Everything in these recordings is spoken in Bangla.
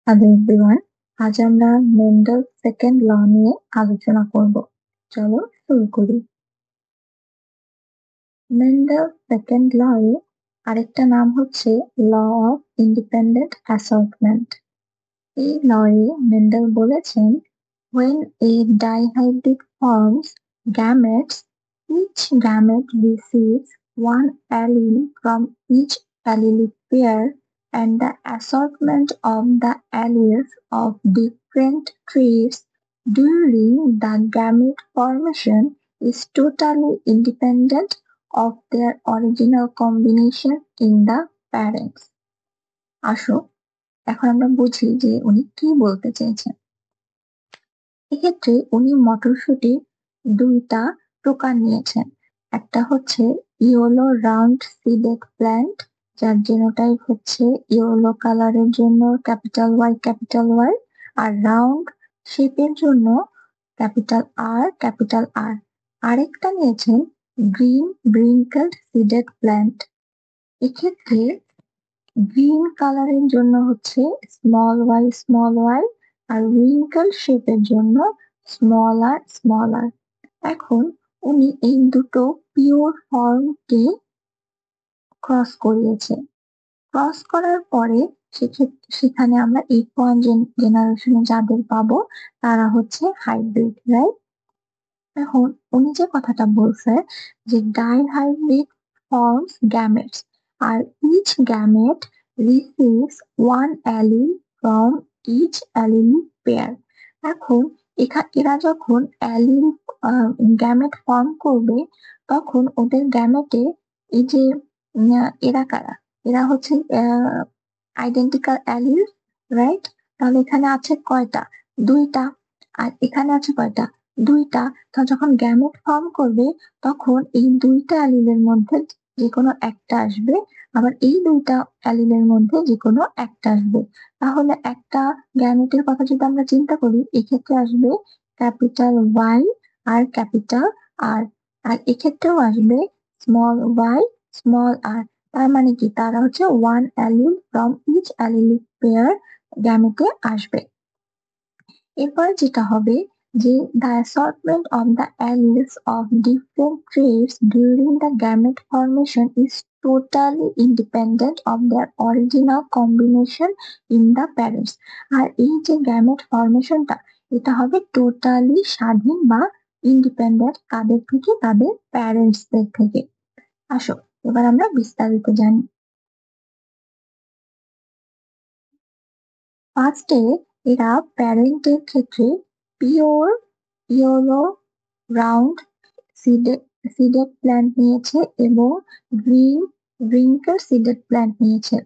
হ্যালো এভরিওয়ান, আজ আমরা মেন্ডেল সেকেন্ড ল নিয়ে আলোচনা করব। চলো শুরু করি। মেন্ডেল সেকেন্ড ল এর আরেকটা নাম হচ্ছে ল অফ ইন্ডিপেন্ডেন্ট অ্যাসর্টমেন্ট। এই ল এ মেন্ডেল বলেছেন, when a dihybrid forms gametes, each gamete receives one allele from each allelic pair, and the assortment of the alleles of different traits during the gamete formation is totally independent of their original combination in the parents. আসো এখন আমরা বুঝি যে উনি কি বলতে চেয়েছেন। এক্ষেত্রে উনি মটরশুঁটির দুইটা প্রকার নিয়েছেন। একটা হচ্ছে ইয়েলো রাউন্ড সিডেড প্ল্যান্ট, যার জিনোটাইপ হচ্ছে ইয়েলো কালারের জন্য ক্যাপিটাল ওয়াই, আর রাউন্ড শেপের জন্য ক্যাপিটাল আর। আরেকটা নিয়েছেন গ্রিন ব্রিঙ্কেলড সিডেড প্ল্যান্ট। এক্ষেত্রে গ্রিন কালারের জন্য হচ্ছে স্মল ওয়াই, আর রিঙ্কেল শেপের জন্য স্মল আর। এখন উনি এই দুটো পিওর ফর্মকে ক্রস করিয়েছে। ক্রস করার পরে সেখানে আমরা F1 জেনারেশনে যাদের পাবো তারা হচ্ছে হাইব্রিড, রাইট? এখন উনি যে কথাটা বলছে যে ডাইহাইব্রিড ফর্মস গ্যামেটস, আর each gamete receives one allele from each allelic pair. এখন এরা যখন অ্যালিল গ্যামেট ফর্ম করবে তখন ওদের গ্যামেটে এই যে এরা কারা, এরা হচ্ছে আইডেন্টিক্যাল অ্যালিল, রাইট? তাহলে এখানে আছে কয়টা? দুইটা। আর এখানে আছে কয়টা? দুইটা। তো যখন গ্যামেট ফর্ম করবে তখন এই দুইটা অ্যালিলের মধ্যে যে কোনো একটা আসবে, আবার এই দুইটা অ্যালিলের মধ্যে যে কোনো একটা আসবে। তাহলে একটা গ্যামেটের কথা যদি আমরা চিন্তা করি, এক্ষেত্রে আসবে ক্যাপিটাল ওয়াই আর ক্যাপিটাল আর, আর এক্ষেত্রেও আসবে স্মল ওয়াই স্মল আর। তার মানে কি, তারা হচ্ছে one allele from each allelic pair গ্যামেটে আসবে। এরপর যেটা হবে যে the assortment of the alleles of different traits during the gamete formation is totally independent of their original combination in the parents. আর এই যে গ্যামেট ফরমেশনটা, এটা হবে টোটালি স্বাধীন বা ইন্ডিপেন্ডেন্ট কাদের থেকে? তাদের প্যারেন্টসদের থেকে। আসো এবার আমরা বিস্তারিত জানি। ফার্স্টে এরা প্যারেন্টের ক্ষেত্রে pure yellow round seeded plant নিয়েছে এবং গ্রিন রিঙ্কেল সিডেড প্ল্যান্ট নিয়েছে।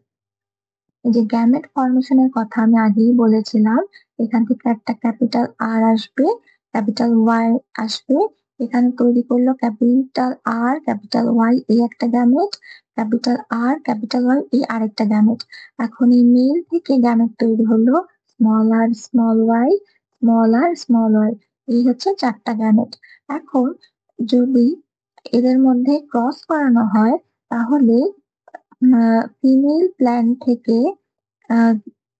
এই যে গ্যামেট ফরমেশনের কথা আমি আগেই বলেছিলাম, এখান থেকে একটা ক্যাপিটাল আর আসবে, ক্যাপিটাল ওয়াই আসবে। এখানে তৈরি করলো ক্যাপিটাল আর ক্যাপিটাল ওয়াই এই একটা gamete, capital R capital Y এই আরেকটা গ্যামেট। এখন এই মেল থেকে গ্যামেট তৈরি হলো স্মল আর স্মল ওয়াই, এই হচ্ছে চারটা গ্যামেট। এখন যদি এদের মধ্যে ক্রস করানো হয় তাহলে ফিমেল প্ল্যান্ট থেকে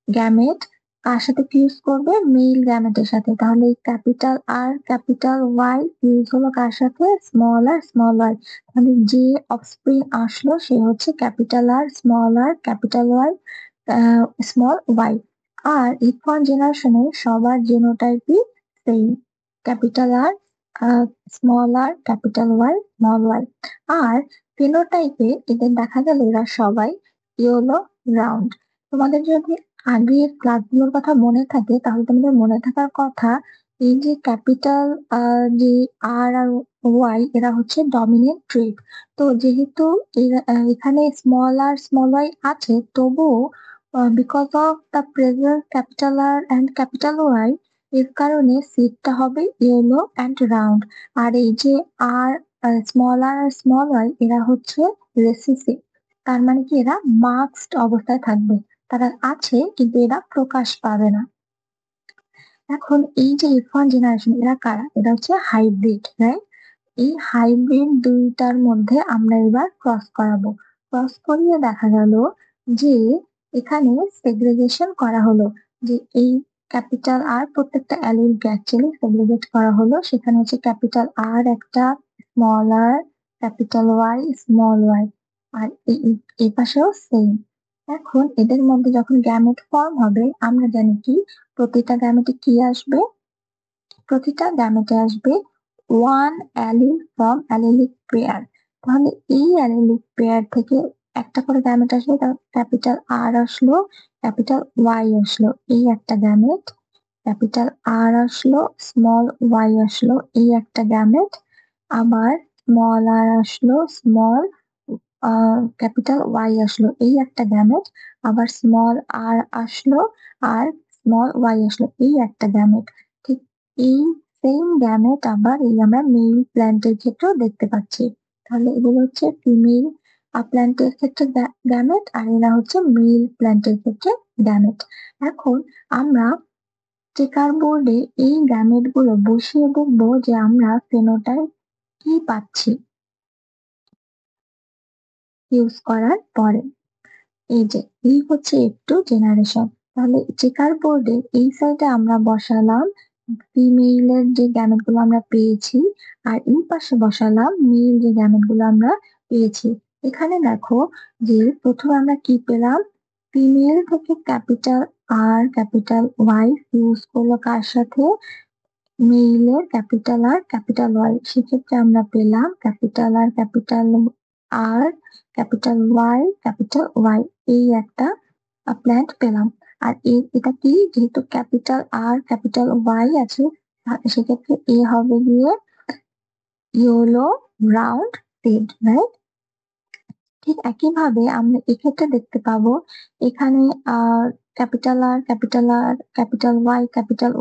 গ্যামেট কার সাথে ফিউজ করবে? মেল গ্যামেটের সাথে। তাহলে এই capital R capital Y fuse হলো কার সাথে? Small r small y. তাহলে যে অফস্প্রিং আসলো সে হচ্ছে capital R capital Y small y. আর F1 জেনারেশনে সবার জিনোটাইপই same, capital R small capital Y small y. আর ফিনোটাইপে এদের দেখা গেল এরা সবাই ইয়েলো রাউন্ড। তোমাদের যদি আগের ক্লাসগুলোর কথা মনে থাকে তাহলে তোমাদের মনে থাকার কথা এই যে ক্যাপিটাল যে আর ওয়াই এরা হচ্ছে ডমিনেন্ট ট্রেট। তো যেহেতু এখানে স্মল আর স্মল ওয়াই আছে, তবুও because of the present capital R and capital Y, এর কারণে সিটটা হবে ইয়েলো অ্যান্ড রাউন্ড। আর এই যে আর স্মল আর স্মল ওয়াই এরা হচ্ছে রেসিসিভ। তার মানে কি, এরা মাস্কড অবস্থায় থাকবে, তারা আছে কিন্তু এরা প্রকাশ পাবে না। এখন এই যে F1 জেনারেশন এরা কারা? এরা হচ্ছে হাইব্রিড, রাইট? এই হাইব্রিড দুইটার মধ্যে আমরা এবার ক্রস করাবো। ক্রস করিয়ে দেখা গেল যে এখানে সেগ্রিগেশন করা হলো। যে এই ক্যাপিটাল আর প্রত্যেকটা অ্যালিলকে অ্যাকচুয়ালি সেগ্রিগেট করা হলো। সেখানে হচ্ছে ক্যাপিটাল আর একটা, স্মল আর, ক্যাপিটাল ওয়াই, স্মল ওয়াই, আর এই পাশেও সেম। এখন এদের মধ্যে যখন গ্যামেট ফর্ম হবে, আমরা জানি কি প্রতিটা গ্যামেটে কি আসবে? প্রতিটা গ্যামেটে আসবে ওয়ান অ্যালিল ফ্রম অ্যালিলিক পেয়ার। তাহলে এই অ্যালিলিক পেয়ার থেকে একটা করে গ্যামেট আসবে, ক্যাপিটাল আর আসলো, ক্যাপিটাল ওয়াই আসলো, এই একটা গ্যামেট। ক্যাপিটাল আর আসলো, স্মল ওয়াই আসলো, এই একটা গ্যামেট। আবার স্মল আর আসলো, স্মল ক্যাপিটাল ওয়াই আসলো, এই একটা গ্যামেট। আবার স্মল আর আসলো, আর স্মল ওয়াই আসলো, এই একটা গ্যামেট। ঠিক এই সেম গ্যামেট আবার এই আমরা মেল প্ল্যান্টের ক্ষেত্রেও দেখতে পাচ্ছি। তাহলে এগুলো হচ্ছে ফিমেল প্ল্যান্টের ক্ষেত্রে গ্যামেট, আর এরা হচ্ছে মেল প্ল্যান্টের ক্ষেত্রে গ্যামেট। এখন আমরা চেকার বোর্ডে এই গ্যামেট গুলো বসিয়ে দেখবো যে আমরা ফেনোটাইপ কি পাচ্ছি ইউজ করার পরে। এই যে এই হচ্ছে একটু জেনারেশন। তাহলে চেকার বোর্ডে এই সাইডে আমরা বসালাম ফিমেইলের যে গ্যামেট গুলো আমরা পেয়েছি, আর এই পাশে বসালাম মেল যে গ্যামেট গুলো আমরা পেয়েছি। এখানে দেখো যে প্রথমে আমরা কি পেলাম? ফিমেল থেকে capital R capital Y use করলো কার সাথে? মেইলের ক্যাপিটাল আর ক্যাপিটাল ওয়াই। সেক্ষেত্রে আমরা পেলাম ক্যাপিটাল আর ক্যাপিটাল ওয়াই, এই একটা প্ল্যান্ট পেলাম। আর এটা কি, যেহেতু ক্যাপিটাল আর ক্যাপিটাল ওয়াই আছে, সেক্ষেত্রে এ হবে গিয়ে ইয়েলো রাউন্ড সিড, রাইট? ঠিক একইভাবে আমরা এক্ষেত্রে দেখতে পাবো এখানে ক্যাপিটাল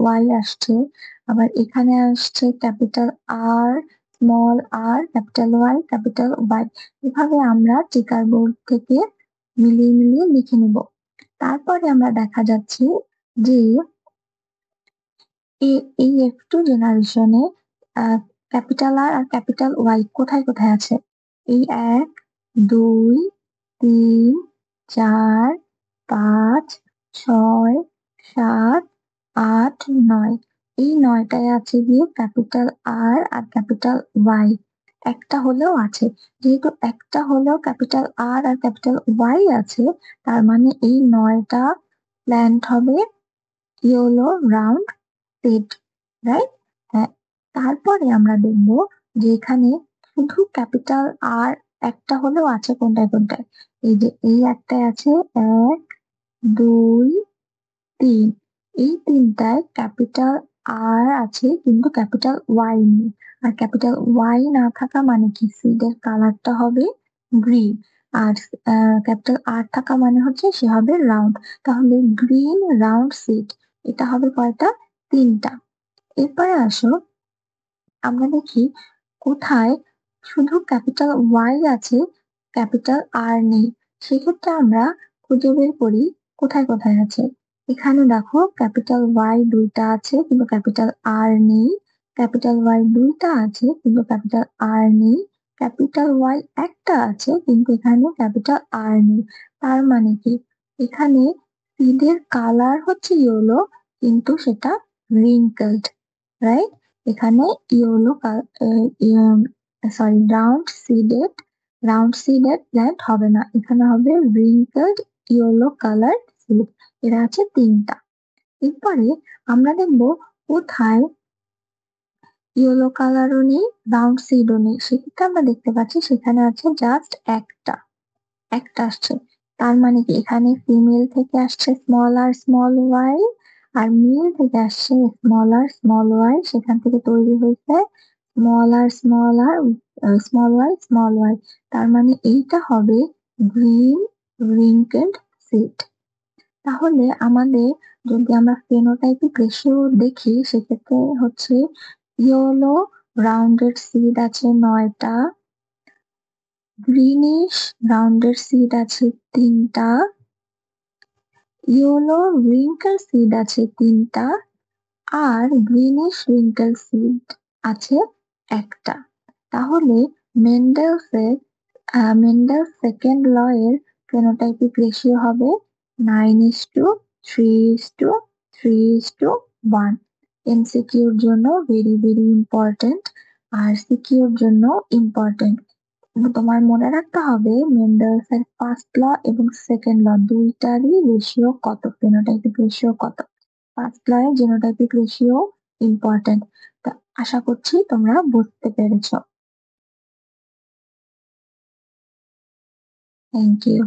ওয়াই আসছে। আবার এখানে আসছে ক্যাপিটাল আর, স্মল আর, ক্যাপিটাল ওয়াই। এভাবে আমরা চেকার বোর্ড থেকে মিলিয়ে মিলিয়ে লিখে নিব। তারপরে আমরা দেখা যাচ্ছে যে এই F2 জেনারেশনে ক্যাপিটাল আর আর ক্যাপিটাল ওয়াই কোথায় কোথায় আছে? এই 1, 2, 3, 4, 5, 6, 7, 8, 9। এই 9টায় আছে গিয়ে ক্যাপিটাল আর আর ক্যাপিটাল ওয়াই। একটা হলেও আছে। যেহেতু একটা হলেও ক্যাপিটাল আর আর ক্যাপিটাল ওয়াই আছে, তার মানে এই 9টা প্ল্যান্ট হবে ইয়েলো রাউন্ড সিড, রাইট? হ্যাঁ। তারপরে আমরা দেখবো যে এখানে শুধু ক্যাপিটাল আর একটা হলেও আছে কোনটায় কোনটায়? এই যে এই একটাই আছে, 1, 2, 3। এই তিনটায় ক্যাপিটাল আর আছে কিন্তু ক্যাপিটাল ওয়াই নেই। আর ক্যাপিটাল ওয়াই না থাকা মানে কি? সিডের কালারটা হবে গ্রিন। আর ক্যাপিটাল আর থাকা মানে হচ্ছে সে হবে রাউন্ড। তাহলে গ্রিন রাউন্ড সিড, এটা হবে কয়টা? 3টা। এরপরে আসো আমরা দেখি কোথায় শুধু ক্যাপিটাল ওয়াই আছে, ক্যাপিটাল আর নেই। সেক্ষেত্রে আমরা খুঁজে বের করি কোথায় কোথায় আছে। এখানে দেখো ক্যাপিটাল ওয়াই 2টা আছে কিন্তু ক্যাপিটাল আর নেই। ক্যাপিটাল ওয়াই 2টা আছে কিন্তু ক্যাপিটাল আর নেই। ক্যাপিটাল ওয়াই একটা আছে কিন্তু এখানে ক্যাপিটাল আর নেই। তার মানে কি? এখানে সিডের কালার হচ্ছে ইয়েলো কিন্তু সেটা রিঙ্কেলড, রাইট? এখানে ইয়েলো রাউন্ড সিডেড প্ল্যান্ট হবে না, এখানে হবে রিঙ্কেলড ইয়েলো কালার সিড। এরা আছে 3টা। এরপরে আমরা দেখবো কোথায় ইয়েলো কালারও নেই, রাউন্ড সিডও নেই। সেক্ষেত্রে আমরা দেখতে পাচ্ছি সেখানে আছে জাস্ট একটা আসছে। তার মানে কি এখানে ফিমেল থেকে আসছে স্মল ওয়াই, আর মেল থেকে আসছে স্মল ওয়াই। সেখান থেকে তৈরি হয়েছে স্মল ওয়াই। তার মানে এইটা হবে গ্রিন রিঙ্কেলড সিড। তাহলে আমাদের যদি আমরা ফেনোটাইপিক রেশিও দেখি, সেক্ষেত্রে হচ্ছে ইয়েলো রাউন্ডেড সিড আছে 9টা, গ্রিনিশ রাউন্ডেড সিড আছে 3টা, ইয়েলো রিঙ্কেল সিড আছে 3টা, আর গ্রিনিশ রিঙ্কেল সিড আছে একটা। তাহলে মেন্ডেল সেকেন্ড ল এর ফেনোটাইপিক রেশিও হবে 9:3:2, 3:1। এমসিকিউর জন্য ভেরি ভেরি ইম্পর্টেন্ট আর সিকিউর জন্য ইম্পর্টেন্ট। তোমার মনে রাখতে হবে মেন্ডেলসের ফার্স্ট ল এবং সেকেন্ড ল দুইটারই রেশিও কত, ফেনোটাইপিক রেশিও কত। ফার্স্ট ল এর জিনোটাইপিক রেশিও ইম্পর্টেন্ট। তা আশা করছি তোমরা বুঝতে পেরেছো। Thank you.